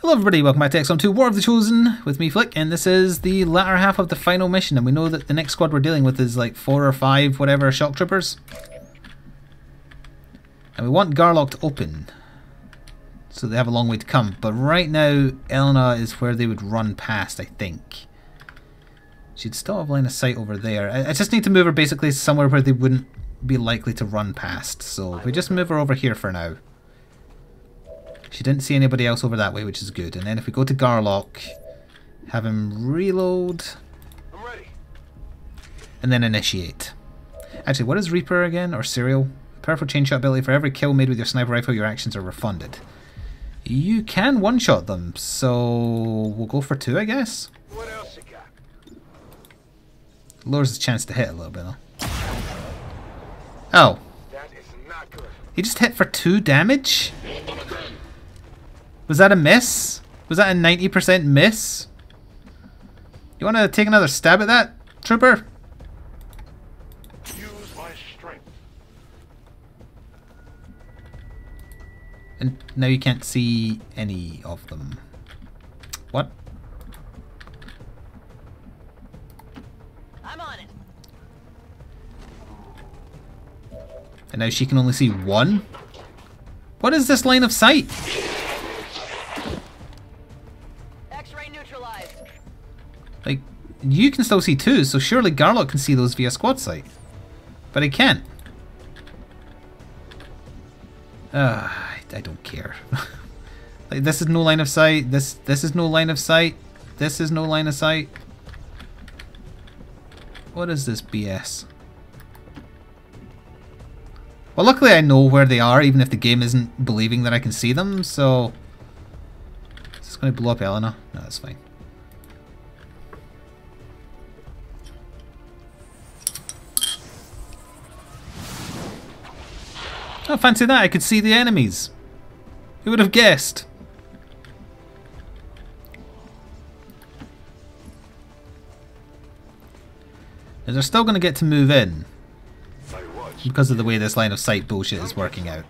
Hello everybody, welcome back to XCOM 2 War of the Chosen with me Flik, and this is the latter half of the final mission, and we know that the next squad we're dealing with is like 4 or 5 whatever shock troopers. And we want Garlock to open, so they have a long way to come, but right now Elena is where they would run past, I think. She'd still have line of sight over there. I just need to move her basically somewhere where they wouldn't be likely to run past, so we just move her over here for now. She didn't see anybody else over that way, which is good. And then if we go to Garlock, have him reload, I'm ready. And then initiate. Actually, what is Reaper again, or Serial? Powerful chain shot ability. For every kill made with your sniper rifle, your actions are refunded. You can one-shot them, so we'll go for 2, I guess. What else you got? Lowers the chance to hit a little bit, though. Oh. That is not good. He just hit for 2 damage? Was that a miss? Was that a 90% miss? You want to take another stab at that, trooper? Use my strength. And now you can't see any of them. What? I'm on it. And now she can only see 1? What is this line of sight? X-ray neutralized. Like, you can still see 2, so surely Garlock can see those via squad sight. But he can't. I don't care. Like, this is no line of sight. This is no line of sight. This is no line of sight. What is this BS? Well, luckily I know where they are, even if the game isn't believing that I can see them, so... Is this going to blow up Elena? No, that's fine. Oh, fancy that, I could see the enemies. Who would have guessed? Now, they're still going to get to move in, because of the way this line of sight bullshit is working out.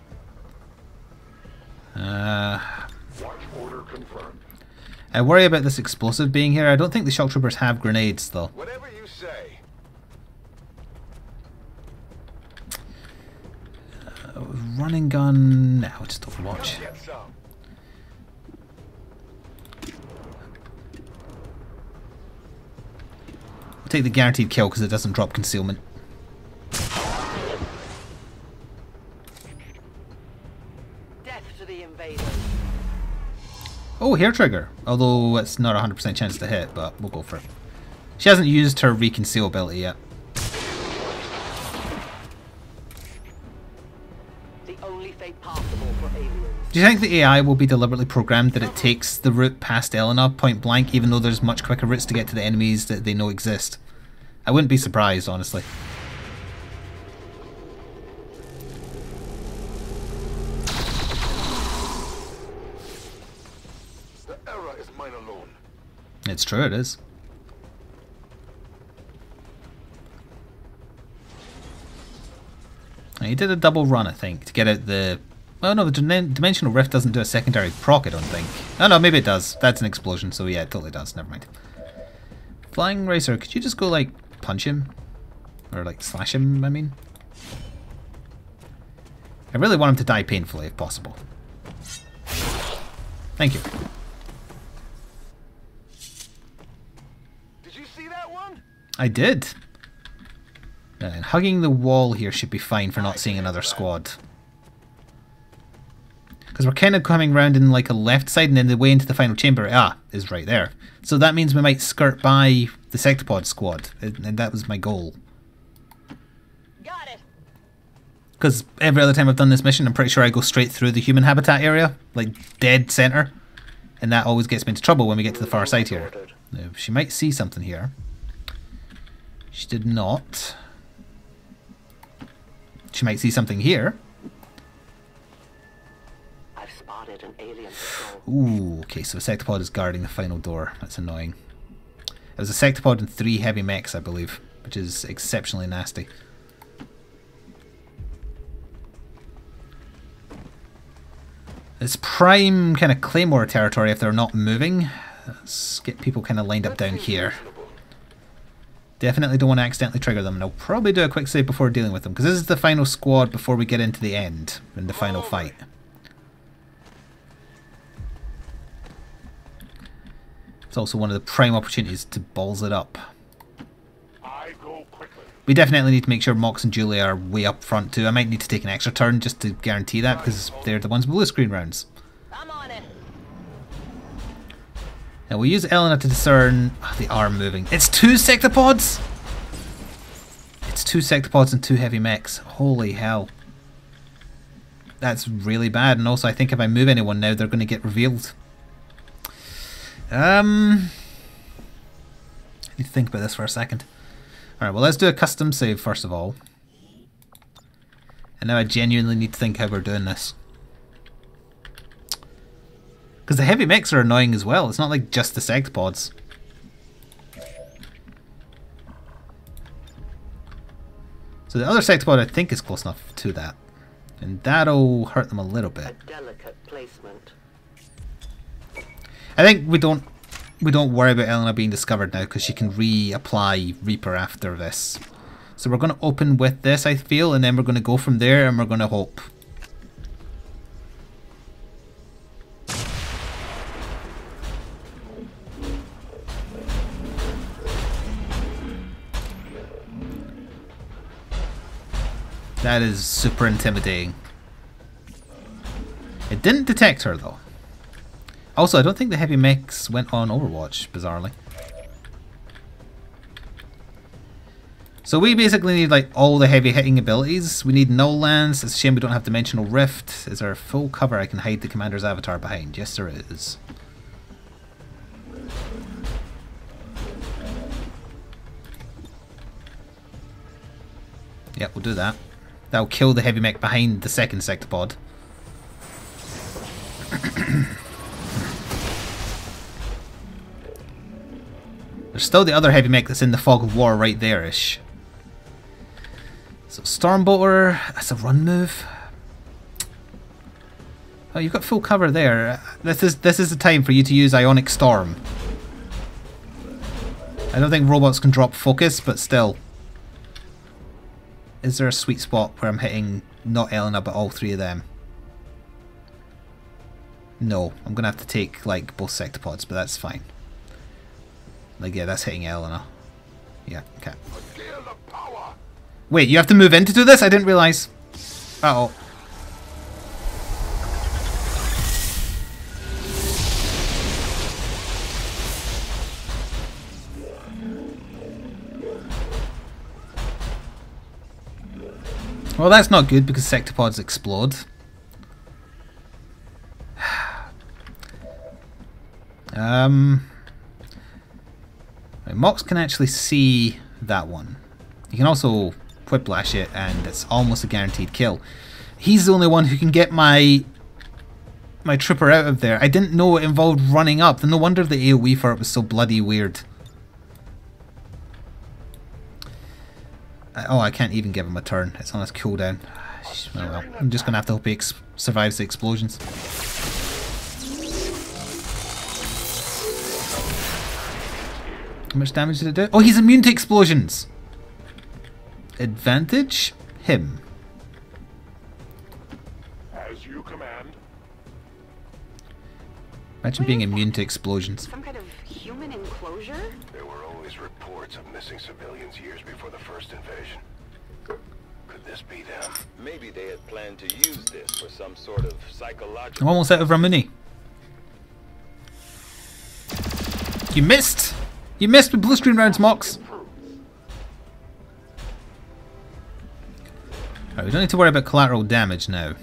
I worry about this explosive being here. I don't think the shock troopers have grenades though. Whatever you say. Running gun. No, just Overwatch. Get some. We'll take the guaranteed kill because it doesn't drop concealment. Death to the invaders. Oh, hair trigger. Although it's not a 100% chance to hit, but we'll go for it. She hasn't used her reconceal ability yet. The only fate possible for aliens. Do you think the AI will be deliberately programmed that it takes the route past Elena point blank, even though there's much quicker routes to get to the enemies that they know exist? I wouldn't be surprised, honestly. The error is mine alone. It's true, it is. Now, he did a double run, I think, to get out the... Oh no, the Dimensional Rift doesn't do a secondary proc, I don't think. Oh no, maybe it does. That's an explosion, so yeah, it totally does. Never mind. Flying Racer, could you just go, like, punch him? Or, like, slash him, I mean? I really want him to die painfully, if possible. Thank you. Did you see that one? I did. And hugging the wall here should be fine for not seeing another squad. Because we're kind of coming round in like a left side, and then the way into the final chamber, is right there. So that means we might skirt by the Sectopod squad, and that was my goal. Got it. Because every other time I've done this mission, I'm pretty sure I go straight through the human habitat area, like dead center, and that always gets me into trouble when we get to the far side here. Now, she might see something here. She did not. She might see something here. I've spotted an alien patrol. Ooh, okay, so a Sectopod is guarding the final door. That's annoying. It was a Sectopod and 3 heavy mechs, I believe, which is exceptionally nasty. It's prime kind of Claymore territory if they're not moving. Let's get people kind of lined up down here. Definitely don't want to accidentally trigger them, and I'll probably do a quick save before dealing with them, because this is the final squad before we get into the end, in the final fight. It's also one of the prime opportunities to balls it up. I go quickly. We definitely need to make sure Mox and Julia are way up front too. I might need to take an extra turn just to guarantee that, because they're the ones with blue screen rounds. I'm on it. Now we'll use Elena to discern... Oh, they are moving. It's 2 sectopods! It's 2 sectopods and 2 heavy mechs. Holy hell. That's really bad, and also I think if I move anyone now, they're going to get revealed. I need to think about this for a second. Alright, well let's do a custom save first of all. And now I genuinely need to think how we're doing this. Because the heavy mechs are annoying as well. It's not like just the sectopods. So the other sectopod I think is close enough to that. And that'll hurt them a little bit. A delicate placement. I think we don't worry about Elena being discovered now, because she can reapply Reaper after this. So we're going to open with this, I feel, and then we're going to go from there, and we're going to hope. That is super intimidating. It didn't detect her though. Also, I don't think the heavy mechs went on Overwatch, bizarrely. So we basically need like all the heavy hitting abilities. We need Null Lance. It's a shame we don't have Dimensional Rift. Is there a full cover I can hide the commander's avatar behind? Yes, there is. Yep, we'll do that. That'll kill the heavy mech behind the second sectopod. There's still the other heavy mech that's in the fog of war right there-ish. So Stormbolter, that's a run move. Oh, you've got full cover there. This is the time for you to use Ionic Storm. I don't think robots can drop focus, but still. Is there a sweet spot where I'm hitting not Elena but all 3 of them? No, I'm gonna have to take like both sectopods, but that's fine. Like yeah, that's hitting Elena. Yeah, okay. Wait, you have to move in to do this? I didn't realise. Uh-oh. Well, that's not good because sectopods explode. Mox can actually see that one. You can also whiplash it and it's almost a guaranteed kill. He's the only one who can get my trooper out of there. I didn't know it involved running up. No wonder the AoE for it was so bloody weird. Oh, I can't even give him a turn. It's on his cooldown. Oh well, I'm just going to have to hope he survives the explosions. How much damage did it do? Oh, he's immune to explosions! Advantage? Him. As you command. Imagine being immune to explosions. Some kind of human enclosure? There were always reports of missing civilians years before the first invasion. Could this be them? Maybe they had planned to use this for some sort of psychological... I'm almost out of Ramuni. You missed! You missed with blue screen rounds, Mox! Right, we don't need to worry about collateral damage now.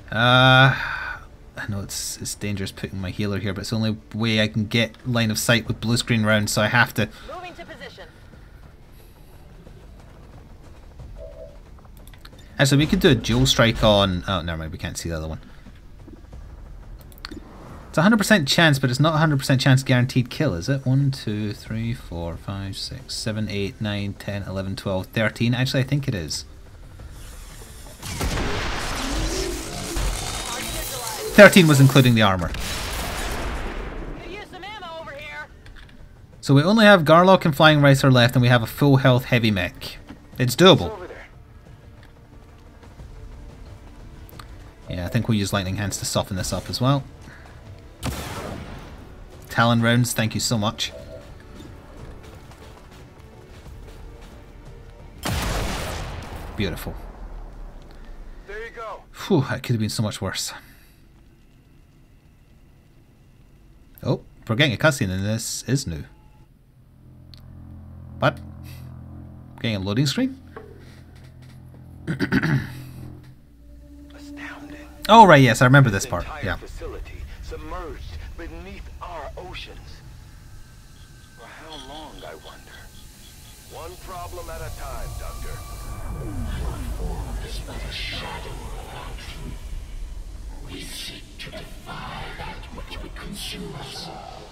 I know it's dangerous putting my healer here, but it's the only way I can get line of sight with blue screen rounds, so I have to. Moving to position. Actually, we could do a dual strike on... Oh, never mind, we can't see the other one. It's a 100% chance, but it's not a 100% chance guaranteed kill, is it? 1, 2, 3, 4, 5, 6, 7, 8, 9, 10, 11, 12, 13. Actually, I think it is. 13 was including the armor. Could use some ammo over here. So we only have Garlock and Flying Ricer left, and we have a full health heavy mech. It's doable. Over there. Yeah, I think we'll use Lightning Hands to soften this up as well. Talon rounds, thank you so much. Beautiful. There you go. Whew, that could have been so much worse. Oh, we're getting a cutscene in this is new. What? Getting a loading screen? Astounding. Oh right, yes, I remember this part. Entire Yeah. facility submerged beneath our oceans. For how long, I wonder? One problem at a time, Doctor. Is but a shadow of our truth. We seek to defy that which would consume us all.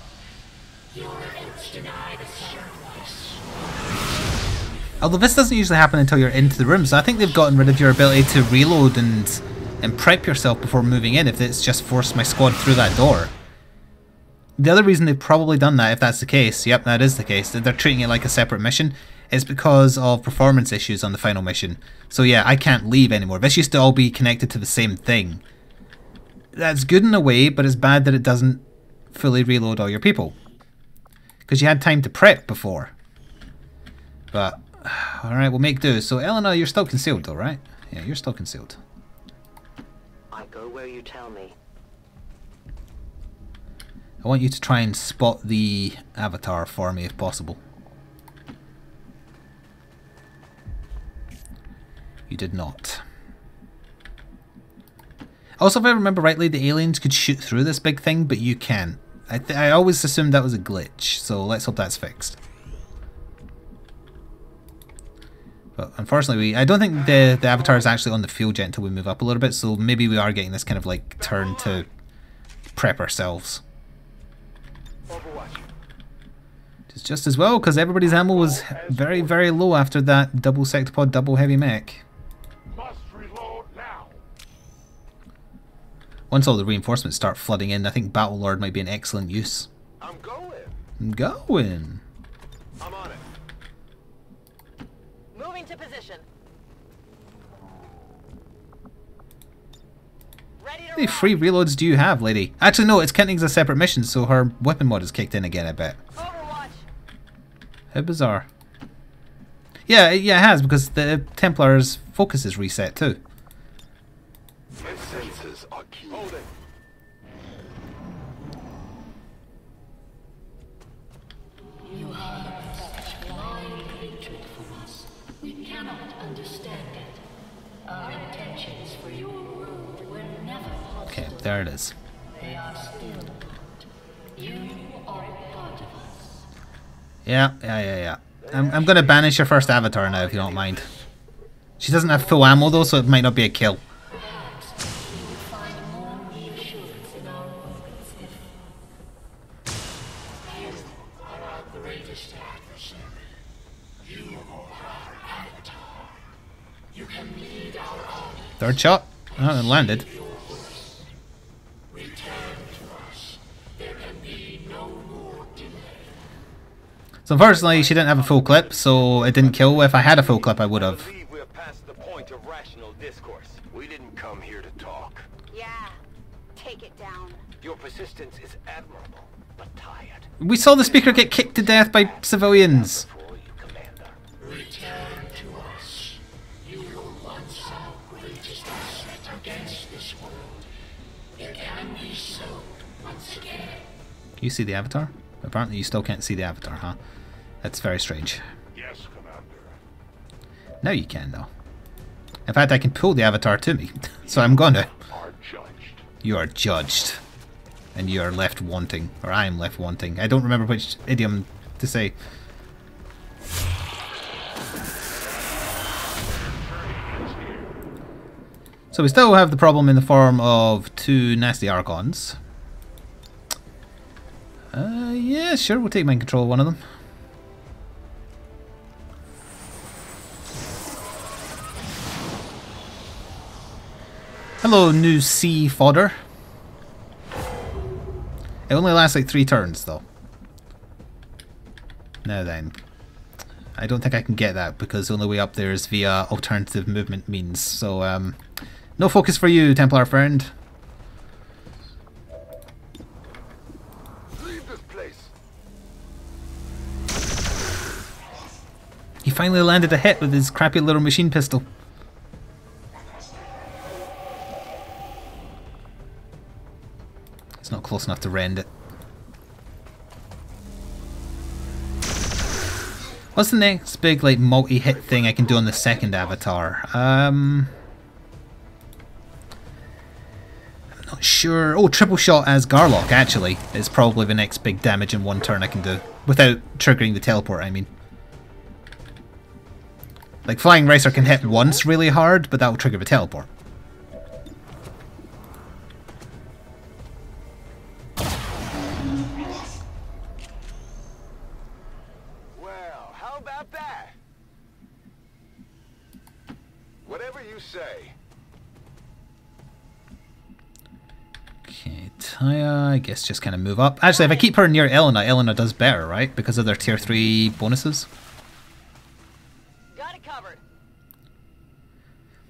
Your efforts deny the surface. Although this doesn't usually happen until you're into the room, so I think they've gotten rid of your ability to reload and prep yourself before moving in if it's just forced my squad through that door. The other reason they've probably done that, if that's the case, yep, that is the case, that they're treating it like a separate mission, is because of performance issues on the final mission. So yeah, I can't leave anymore. This used to all be connected to the same thing. That's good in a way, but it's bad that it doesn't fully reload all your people. Because you had time to prep before. But, alright, we'll make do. So Eleanor, you're still concealed though, right? Yeah, you're still concealed. I go where you tell me. I want you to try and spot the avatar for me if possible. You did not. Also, if I remember rightly, the aliens could shoot through this big thing, but you can. I always assumed that was a glitch, so let's hope that's fixed. But unfortunately, I don't think the avatar is actually on the field yet until we move up a little bit, so maybe we are getting this kind of like turn to prep ourselves. Overwatch. It's just as well, because everybody's ammo was very, very low after that double sectopod, double heavy mech. Must reload now. Once all the reinforcements start flooding in, I think Battlelord might be an excellent use. I'm going. I'm going. I'm on it. Moving to position. Ready to How many rock. free reloads do you have, lady? Actually, no, it's counting as a separate mission, so her weapon mod is kicked in again, I bet. Overwatch. How bizarre. Yeah, it has, because the Templar's focus is reset too. My senses are keen. Hold it. You harbor such blind hatred from us. We cannot understand it. Our intentions for your world were never Okay, hostile. there it is. They are still not. You are a part of us. Yeah. I'm gonna banish your first avatar now, if you don't mind. She doesn't have full ammo though, so it might not be a kill. Perhaps you will find more reassurance in our words if you are our greatest adversary. You are our avatar. You can lead our army. Third shot. Oh, it landed. Return to us. There can be no more delay. So unfortunately, she didn't have a full clip, so it didn't kill. If I had a full clip, I would I have. believe we're past the point of rational discourse. We didn't come here to talk. Yeah. Take it down. Your persistence is admirable, but tired. We saw the speaker get kicked to death by civilians. For you, Commander. Return to us. You were once our greatest asset against this world. It can be so once again. You see the avatar? Apparently you still can't see the avatar, huh? That's very strange. Yes, Commander. Now you can, though. In fact, I can pull the avatar to me, so I'm going to. Are judged. You are judged. And you are left wanting. Or I am left wanting. I don't remember which idiom to say. So we still have the problem in the form of two nasty Archons. Yeah, sure, we'll take mind control of one of them. Hello, new sea fodder. It only lasts like 3 turns though. Now then. I don't think I can get that because the only way up there is via alternative movement means. So, no focus for you, Templar friend. Leave this place. He finally landed a hit with his crappy little machine pistol. It's not close enough to rend it. What's the next big like multi-hit thing I can do on the second avatar? I'm not sure. Oh, triple shot as Garlock actually is probably the next big damage in 1 turn I can do. Without triggering the teleport, I mean. Like Flying Racer can hit once really hard, but that will trigger the teleport. Well, how about that? Whatever you say. Okay, Taya, I guess just kind of move up. Actually, if I keep her near Elena, Elena does better, right? Because of their tier 3 bonuses. Got it covered.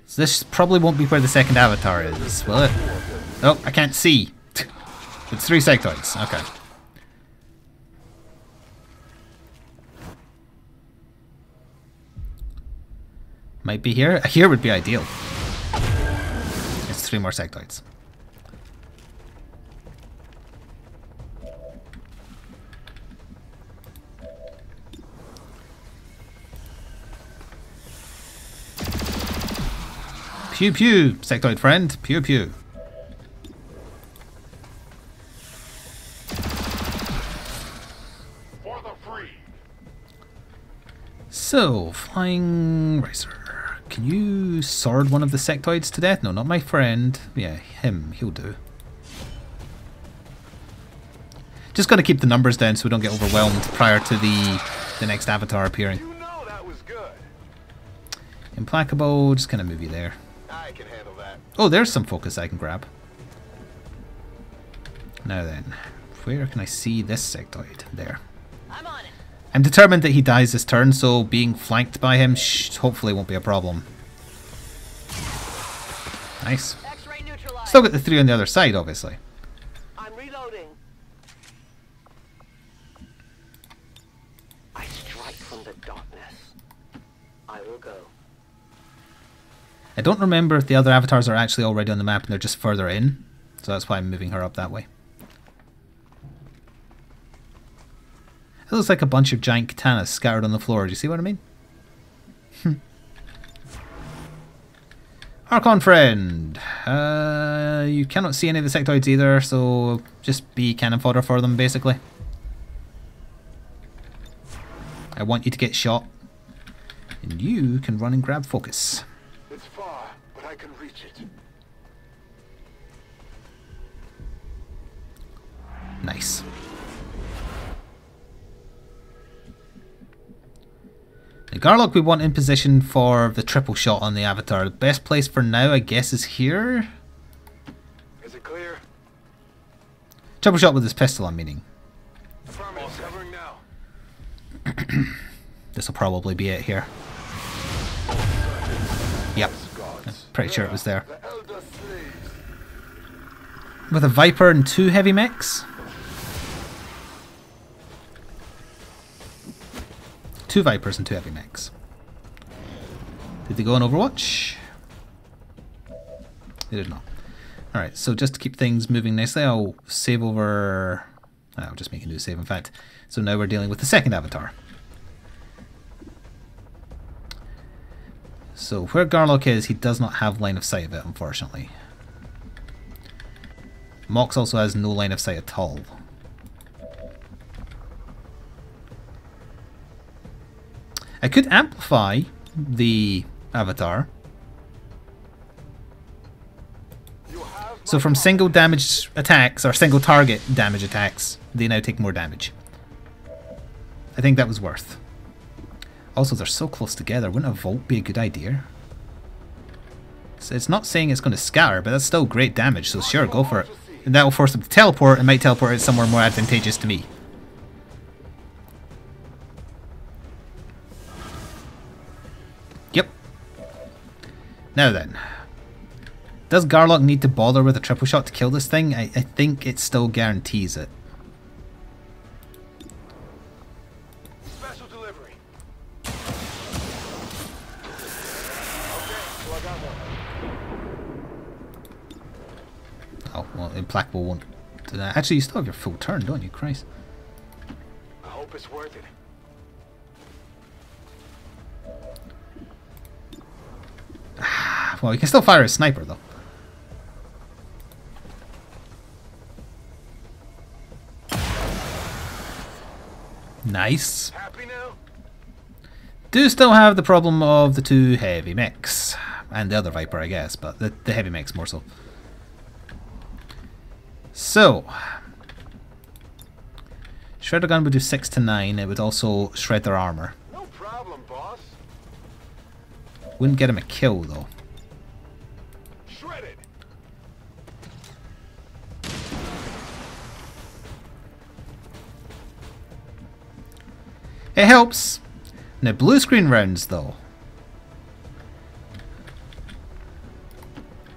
So this probably won't be where the second avatar is, will it? Oh, I can't see. It's 3 sectoids, okay. Might be here. Here would be ideal. It's 3 more sectoids. Pew pew, sectoid friend. Pew pew. For the free. So, Flying Racer. Can you sword one of the sectoids to death? No, not my friend. Yeah, him. He'll do. Just got to keep the numbers down so we don't get overwhelmed prior to the next avatar appearing. You know that was good. Implacable, just kind of move you there. I can handle that. Oh, there's some focus I can grab. Now then, where can I see this sectoid? There. I'm on it. I'm determined that he dies this turn, so being flanked by him hopefully won't be a problem. Nice. X-ray neutralized. Still got the 3 on the other side, obviously. I'm reloading. I strike from the darkness. I will go. I don't remember if the other avatars are actually already on the map and they're just further in, so that's why I'm moving her up that way. It looks like a bunch of giant katanas scattered on the floor. Do you see what I mean? Archon friend! You cannot see any of the sectoids either, so just be cannon fodder for them, basically. I want you to get shot. And you can run and grab focus. It's far, but I can reach it. Nice. The Garlock we want in position for the triple shot on the avatar. The best place for now, I guess, is here. Is it clear? Triple shot with his pistol, I'm meaning. Affirmative. Covering now. This will probably be it here. Yep. I'm pretty sure it was there. The elder slaves. With a Viper and 2 heavy mechs? 2 Vipers and 2 heavy mechs. Did they go on Overwatch? They did not. Alright, so just to keep things moving nicely, I'll save over... I'll just make a new save, in fact. So now we're dealing with the second avatar. So where Garlock is, he does not have line of sight of it, unfortunately. Mox also has no line of sight at all. I could amplify the avatar. So from single damage attacks, or single target damage attacks, they now take more damage. I think that was worth. Also, they're so close together. Wouldn't a Volt be a good idea? So it's not saying it's going to scatter, but that's still great damage, so sure, go for it. And that will force them to teleport, and might teleport it somewhere more advantageous to me. Yep. Now then. Does Garlock need to bother with a triple shot to kill this thing? I think it still guarantees it. Special delivery. Okay, so I got one. Oh, well, Implacable won't do that. Actually, you still have your full turn, don't you? Christ. I hope it's worth it. Well, you can still fire a sniper, though. Nice. Happy now? Do still have the problem of the two heavy mechs. And the other Viper, I guess, but the heavy mechs more so. So. Shredder gun would do 6 to 9. It would also shred their armor. No problem, boss. Wouldn't get him a kill, though. Shredded. It helps. Now, blue screen rounds, though.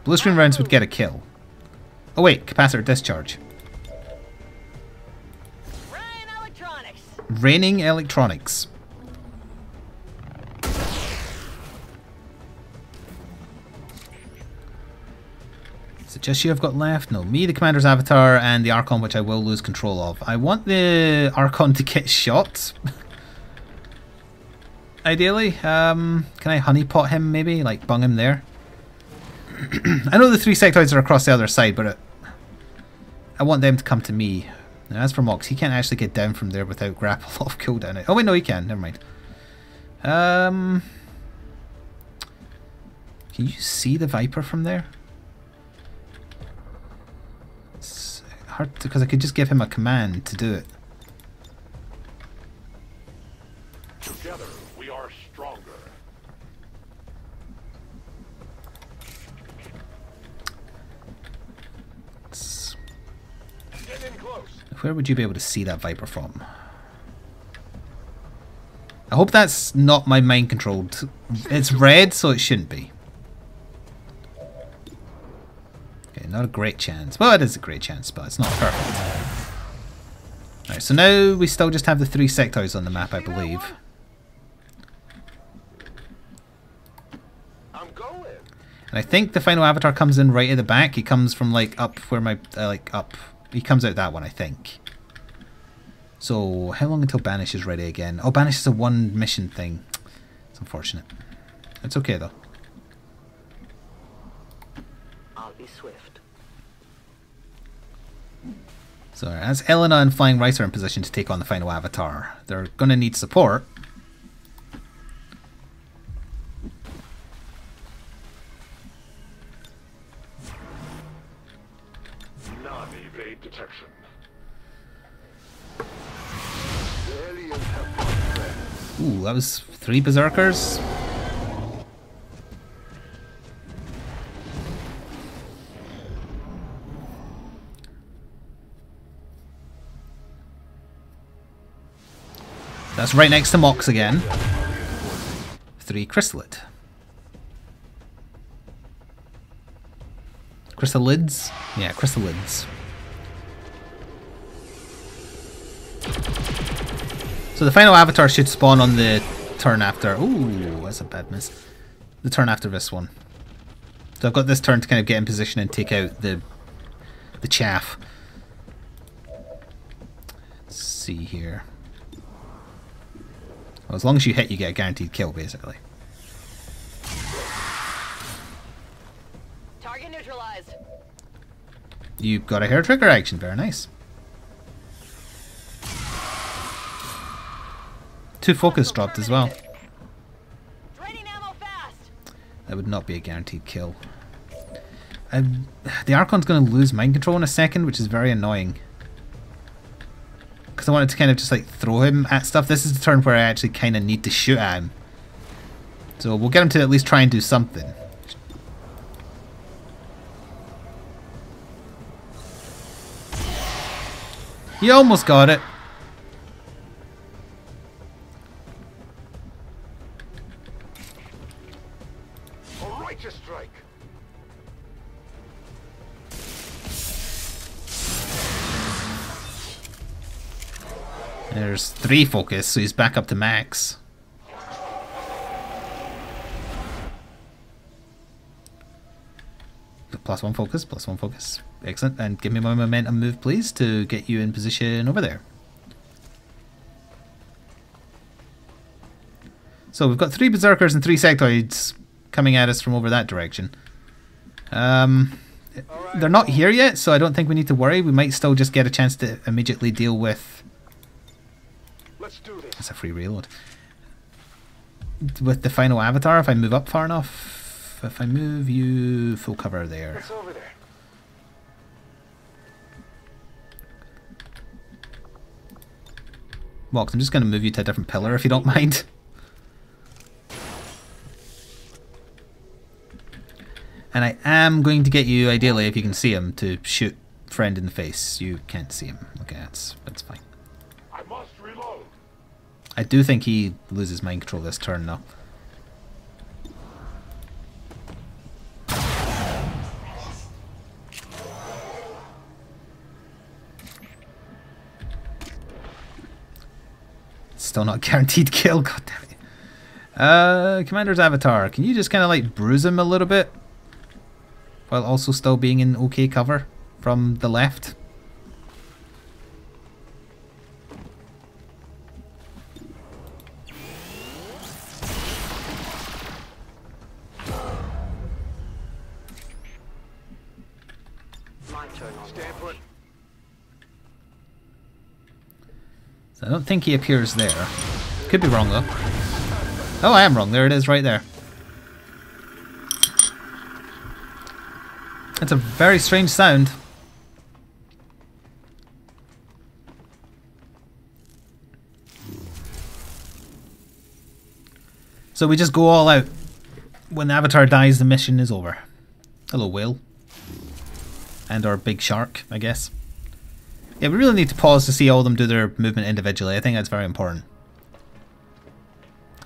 Blue screen rounds would get a kill. Oh wait, capacitor discharge. Ryan Electronics. Raining electronics. Is it just you I've got left? No, me, the commander's avatar, and the Archon, which I will lose control of. I want the Archon to get shot. Ideally. Can I honeypot him, maybe? Like, bung him there? I know the 3 sectoids are across the other side, but I want them to come to me. Now, as for Mox, he can't actually get down from there without grapple off cooldown. Oh wait, no, he can. Never mind. Can you see the Viper from there? It's hard because I could just give him a command to do it. Together, we are stronger. Get in close. Where would you be able to see that Viper from? I hope that's not my mind controlled. It's red, so it shouldn't be. Okay, not a great chance. Well, it is a great chance, but it's not perfect. Alright, so now we still just have the 3 sectoids on the map, I believe. I'm going. And I think the final avatar comes in right at the back. He comes from like up where my like up. He comes out that one, I think. So how long until Banish is ready again? Oh, Banish is a 1 mission thing. It's unfortunate. It's okay though. I'll be swift. So as Elena and Flying Rice are in position to take on the final avatar, they're going to need support. Non-evade detection. The aliens have one friend. Ooh, that was 3 berserkers. That's right next to Mox again. 3 chryssalid. Chrysalids? Yeah, chrysalids. So the final avatar should spawn on the turn after. Ooh, that's a bad miss. The turn after this one. So I've got this turn to kind of get in position and take out the chaff. Let's see here. Well, as long as you hit, you get a guaranteed kill, basically. Target neutralized. You got a hair trigger action, very nice. 2 focus dropped as well. Draining ammo fast. That would not be a guaranteed kill. The Archon's going to lose mind control in a second, which is very annoying. Because I wanted to kind of just like throw him at stuff. This is the turn where I actually kind of need to shoot at him. So we'll get him to at least try and do something. You almost got it. A righteous strike. There's 3 focus, so he's back up to max. +1 focus, +1 focus. Excellent. And give me my momentum move, please, to get you in position over there. So we've got 3 berserkers and 3 sectoids coming at us from over that direction. They're not here yet, so I don't think we need to worry. We might still just get a chance to immediately deal with... Let's do this. That's a free reload. With the final avatar, if I move up far enough. If I move you full cover there. It's over there. Mox, I'm just going to move you to a different pillar if you don't mind. And I am going to get you, ideally, if you can see him, to shoot friend in the face. You can't see him. Okay, that's fine. I must reload. I do think he loses mind control this turn, though. Still not guaranteed kill, god damn it. Commander's avatar, can you just kind of like bruise him a little bit? While also still being in okay cover from the left? My turn on Stand put. So I don't think he appears there. Could be wrong though. Oh, I am wrong. There it is right there. It's a very strange sound. So we just go all out. When the avatar dies, the mission is over. Hello, whale. And our big shark, I guess. Yeah, we really need to pause to see all of them do their movement individually. I think that's very important.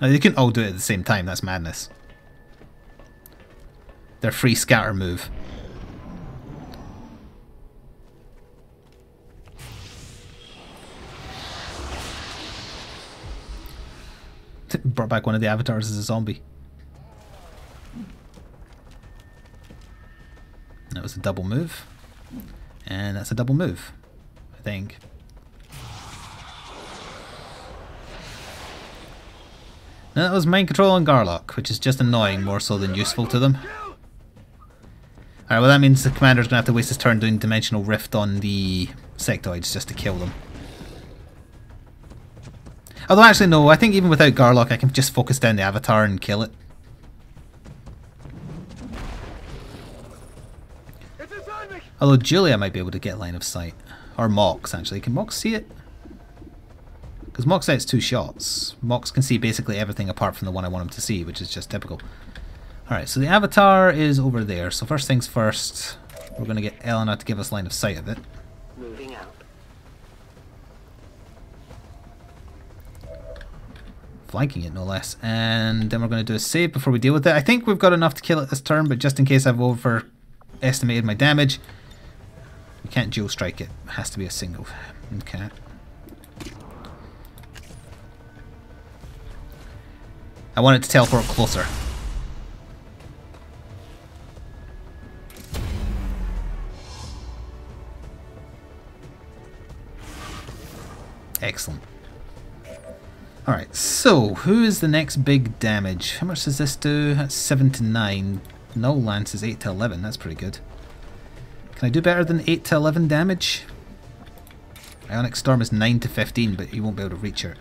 They couldn't all do it at the same time. That's madness. Their free scatter move. Brought back one of the avatars as a zombie. That was a double move. And that's a double move, I think. Now that was mind control on Garlock, which is just annoying more so than useful to them. Alright, well that means the commander's going to have to waste his turn doing Dimensional Rift on the sectoids just to kill them. Although actually no, I think even without Garlock I can just focus down the avatar and kill it. Although Julia might be able to get line of sight. Or Mox actually. Can Mox see it? Because Mox gets 2 shots. Mox can see basically everything apart from the one I want him to see, which is just typical. Alright, so the avatar is over there. So first things first, we're going to get Elena to give us line of sight of it. moving out. Flanking it no less. And then we're going to do a save before we deal with it. I think we've got enough to kill it this turn, but just in case I've overestimated my damage, we can't dual strike it. It has to be a single. Okay. I want it to teleport closer. Excellent. Alright, so who is the next big damage? How much does this do? That's 7 to 9. Null Lance is 8 to 11. That's pretty good. Can I do better than 8 to 11 damage? Ionic Storm is 9 to 15, but you won't be able to reach her.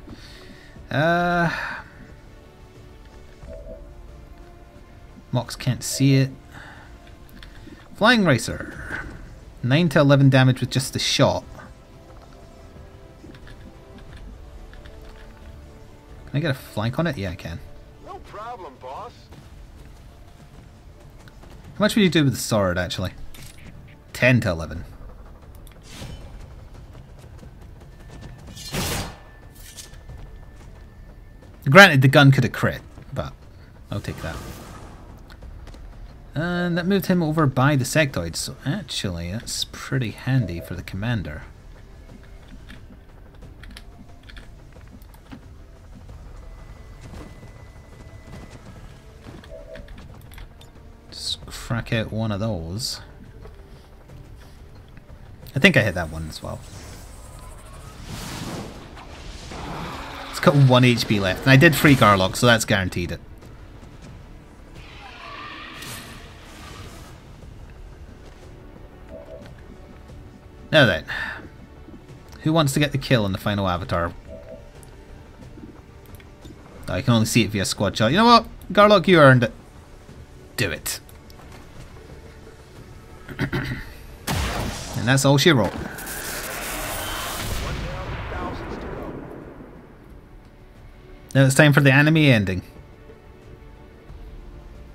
Mox can't see it. Flying Racer. 9 to 11 damage with just the shot. Can I get a flank on it? Yeah, I can. No problem, boss. How much would you do with the sword, actually? 10 to 11. Granted, the gun could have crit, but I'll take that. And that moved him over by the sectoids, so actually that's pretty handy for the commander. Just crack out one of those. I think I hit that one as well. It's got 1 HP left, and I did free Garlock, so that's guaranteed it. Now then, who wants to get the kill on the final avatar? I can only see it via squad shot. You know what? Garlock, you earned it. Do it. And that's all she wrote. Now it's time for the anime ending.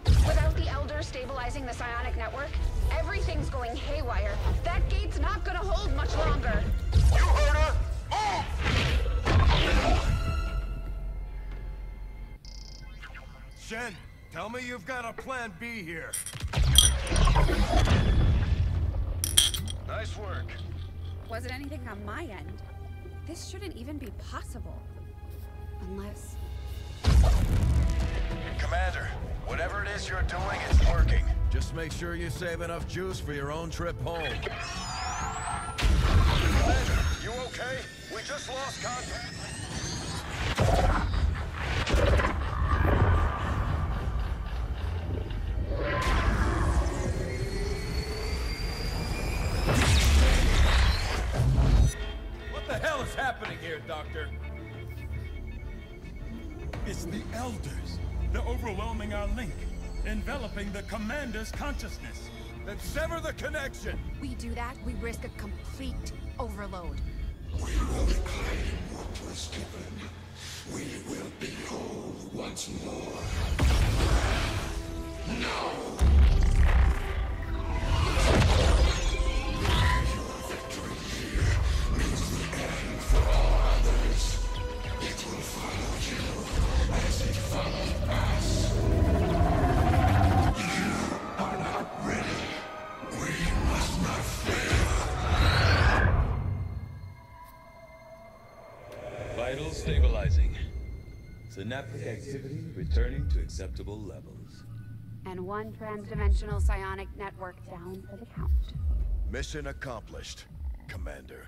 Without the Elder stabilizing the psionic network, everything's going haywire. That gate's not gonna hold much longer. You heard her! Shen, tell me you've got a plan B here. Nice work. Wasn't anything on my end. This shouldn't even be possible. Unless... Commander, whatever it is you're doing, it's working. Just make sure you save enough juice for your own trip home. Commander, you okay? We just lost contact. What the hell is happening here, Doctor? It's the Elders. They're overwhelming our link, enveloping the Commander's consciousness. Then sever the connection! we do that, we risk a complete overload. We will reclaim what was given. We will be whole once more. No! Your victory here means the end for all others. It will follow you as it followed us. You are not ready. We must not fail. Vitals stabilizing. Synaptic activity returning to acceptable levels. And one transdimensional psionic network down for the count. Mission accomplished, Commander.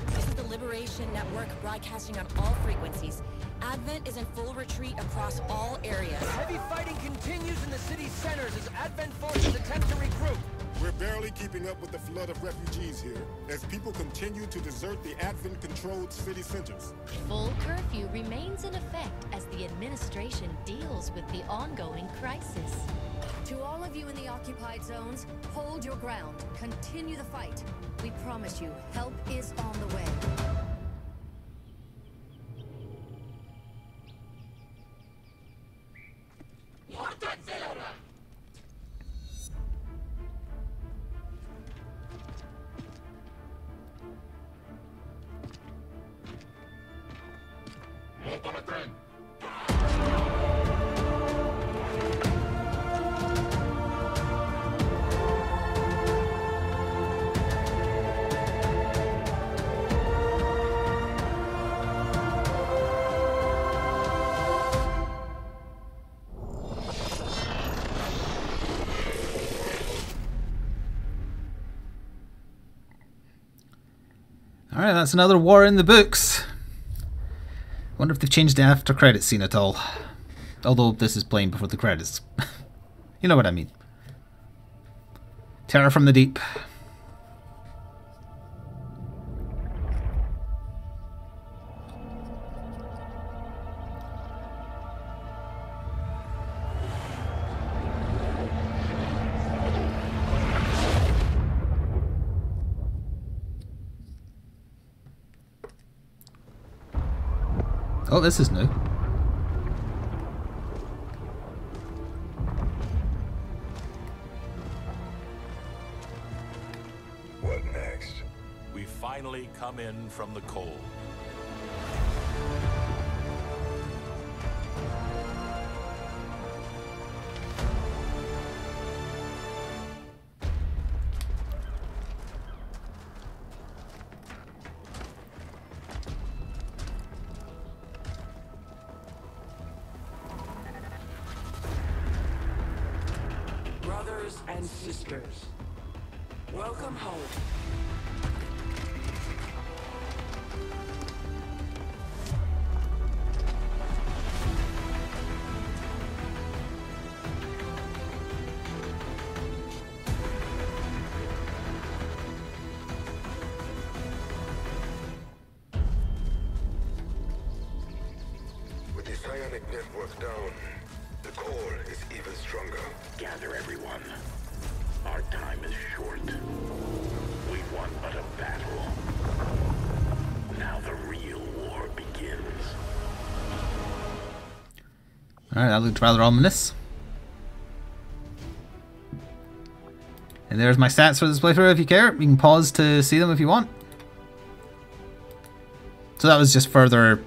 This is the Liberation Network broadcasting on all frequencies. Advent is in full retreat across all areas. Heavy fighting continues in the city's centers as Advent forces attempt to regroup. We're barely keeping up with the flood of refugees here, as people continue to desert the Advent-controlled city centers. Full curfew remains in effect as the administration deals with the ongoing crisis. To all of you in the occupied zones, hold your ground. Continue the fight. We promise you, help is on the way. Alright, that's another war in the books. Wonder if they've changed the after credits scene at all. Although this is playing before the credits. You know what I mean. Terror from the deep. Oh, this is new. What next? finally come in from the cold. Brothers and sisters, welcome home. With the psionic network down, the core is even stronger. Gather everyone. Our time is short. We won but a battle. Now the real war begins. Alright, that looked rather ominous. And there's my stats for this playthrough if you care. You can pause to see them if you want. So that was just further,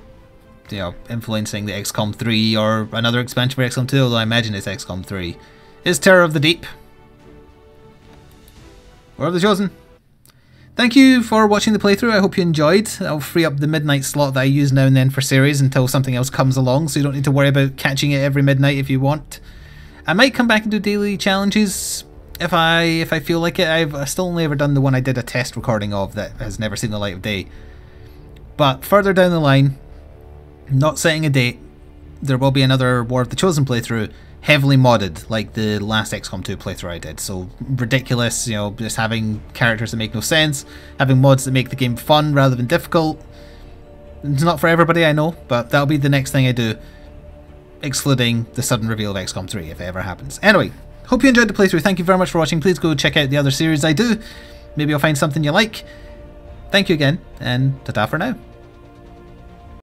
you know, influencing the XCOM 3 or another expansion for XCOM 2, although I imagine it's XCOM 3. Is Terror of the Deep. War of the Chosen. Thank you for watching the playthrough. I hope you enjoyed. I'll free up the midnight slot that I use now and then for series until something else comes along, so you don't need to worry about catching it every midnight if you want. I might come back and do daily challenges if I feel like it. I've still only ever done the one I did a test recording of that has never seen the light of day. But further down the line, not setting a date, there will be another War of the Chosen playthrough, heavily modded, like the last XCOM 2 playthrough I did. So ridiculous, you know, just having characters that make no sense, having mods that make the game fun rather than difficult. It's not for everybody, I know, but that'll be the next thing I do, excluding the sudden reveal of XCOM 3, if it ever happens. Anyway, hope you enjoyed the playthrough. Thank you very much for watching. Please go check out the other series I do. Maybe you'll find something you like. Thank you again, and ta-ta for now.